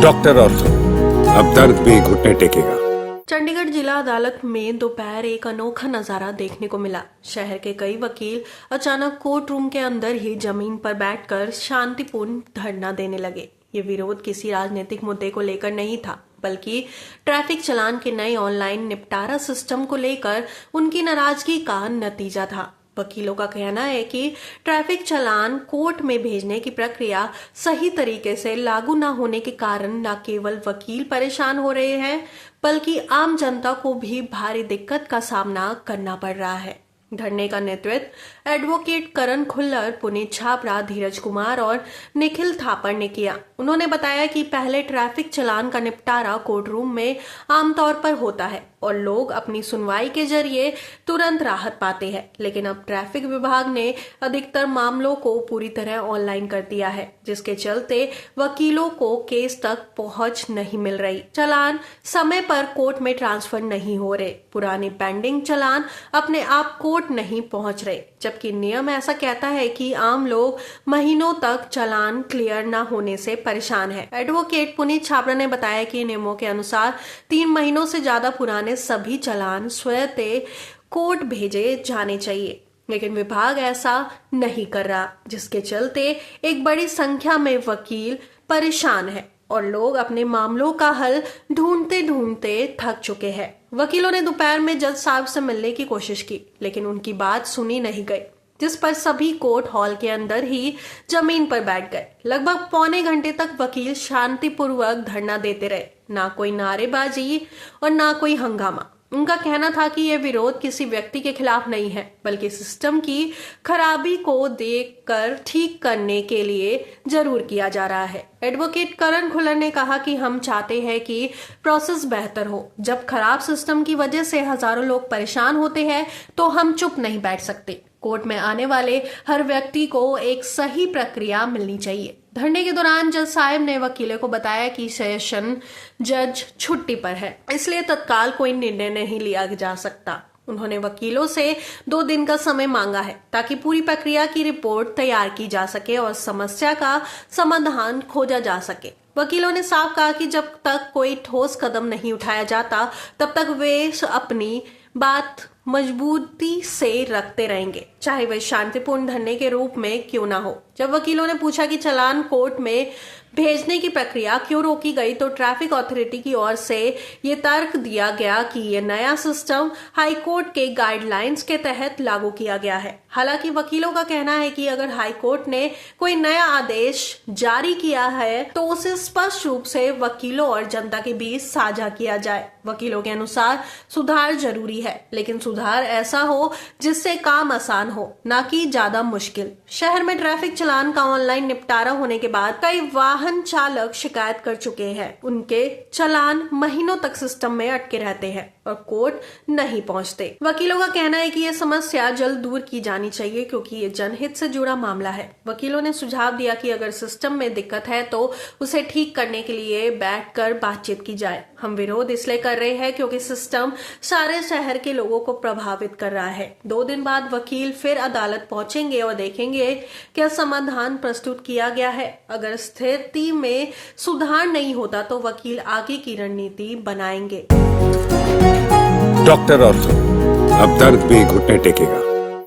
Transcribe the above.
Doctor ortho, अब दर्द भी घुटने टेकेगा। चंडीगढ़ जिला अदालत में दोपहर एक अनोखा नजारा देखने को मिला। शहर के कई वकील अचानक कोर्ट रूम के अंदर ही जमीन पर बैठकर शांतिपूर्ण धरना देने लगे। ये विरोध किसी राजनीतिक मुद्दे को लेकर नहीं था, बल्कि ट्रैफिक चालान के नए ऑनलाइन निपटारा सिस्टम को लेकर उनकी नाराजगी का नतीजा था। वकीलों का कहना है कि ट्रैफिक चालान कोर्ट में भेजने की प्रक्रिया सही तरीके से लागू न होने के कारण न केवल वकील परेशान हो रहे हैं, बल्कि आम जनता को भी भारी दिक्कत का सामना करना पड़ रहा है। धरने का नेतृत्व एडवोकेट करण खुल्लर, पुनीत छाबड़ा, धीरज कुमार और निखिल थापर ने किया। उन्होंने बताया कि पहले ट्रैफिक चालान का निपटारा कोर्ट रूम में आमतौर पर होता है और लोग अपनी सुनवाई के जरिए तुरंत राहत पाते हैं, लेकिन अब ट्रैफिक विभाग ने अधिकतर मामलों को पूरी तरह ऑनलाइन कर दिया है, जिसके चलते वकीलों को केस तक पहुंच नहीं मिल रही। चालान समय पर कोर्ट में ट्रांसफर नहीं हो रहे, पुराने पेंडिंग चालान अपने आप कोर्ट नहीं पहुंच रहे, जबकि नियम ऐसा कहता है कि आम लोग महीनों तक चालान क्लियर न होने से परेशान है। एडवोकेट पुनीत छाबड़ा ने बताया कि नियमों के अनुसार 3 महीनों से ज्यादा पुराने सभी चालान स्वतः कोर्ट भेजे जाने चाहिए, लेकिन विभाग ऐसा नहीं कर रहा, जिसके चलते एक बड़ी संख्या में वकील परेशान है और लोग अपने मामलों का हल ढूंढते ढूंढते थक चुके हैं। वकीलों ने दोपहर में जज साहब से मिलने की कोशिश की, लेकिन उनकी बात सुनी नहीं गई, जिस पर सभी कोर्ट हॉल के अंदर ही जमीन पर बैठ गए। लगभग पौने घंटे तक वकील शांतिपूर्वक धरना देते रहे, ना कोई नारेबाजी और ना कोई हंगामा। उनका कहना था कि यह विरोध किसी व्यक्ति के खिलाफ नहीं है, बल्कि सिस्टम की खराबी को देखकर ठीक करने के लिए जरूर किया जा रहा है। एडवोकेट करण खुल्लर ने कहा कि हम चाहते हैं कि प्रोसेस बेहतर हो। जब खराब सिस्टम की वजह से हजारों लोग परेशान होते हैं तो हम चुप नहीं बैठ सकते। कोर्ट में आने वाले हर व्यक्ति को एक सही प्रक्रिया मिलनी चाहिए। धरने के दौरान जज साहब ने वकीलों को बताया कि सेशन जज छुट्टी पर है, इसलिए तत्काल कोई निर्णय नहीं लिया जा सकता। उन्होंने वकीलों से 2 दिन का समय मांगा है ताकि पूरी प्रक्रिया की रिपोर्ट तैयार की जा सके और समस्या का समाधान खोजा जा सके। वकीलों ने साफ कहा कि जब तक कोई ठोस कदम नहीं उठाया जाता, तब तक वे अपनी बात मजबूती से रखते रहेंगे, चाहे वह शांतिपूर्ण धरने के रूप में क्यों ना हो। जब वकीलों ने पूछा कि चालान कोर्ट में भेजने की प्रक्रिया क्यों रोकी गई, तो ट्रैफिक अथॉरिटी की ओर से ये तर्क दिया गया कि यह नया सिस्टम हाईकोर्ट के गाइडलाइंस के तहत लागू किया गया है। हालांकि वकीलों का कहना है कि अगर हाईकोर्ट ने कोई नया आदेश जारी किया है तो उसे स्पष्ट रूप से वकीलों और जनता के बीच साझा किया जाए। वकीलों के अनुसार सुधार जरूरी है, लेकिन सुधार ऐसा हो जिससे काम आसान हो, ना कि ज्यादा मुश्किल। शहर में ट्रैफिक चालान का ऑनलाइन निपटारा होने के बाद कई वाहन चालक शिकायत कर चुके हैं। उनके चालान महीनों तक सिस्टम में अटके रहते हैं और कोर्ट नहीं पहुंचते। वकीलों का कहना है कि यह समस्या जल्द दूर की जानी चाहिए, क्योंकि ये जनहित से जुड़ा मामला है। वकीलों ने सुझाव दिया कि अगर सिस्टम में दिक्कत है तो उसे ठीक करने के लिए बैठकर बातचीत की जाए। हम विरोध इसलिए कर रहे हैं क्योंकि सिस्टम सारे शहर के लोगों को प्रभावित कर रहा है। 2 दिन बाद वकील फिर अदालत पहुंचेंगे और देखेंगे क्या समाधान प्रस्तुत किया गया है। अगर स्थिति में सुधार नहीं होता तो वकील आगे की रणनीति बनाएंगे। डॉक्टर ऑर्थो, अब दर्द भी घुटने टेकेगा।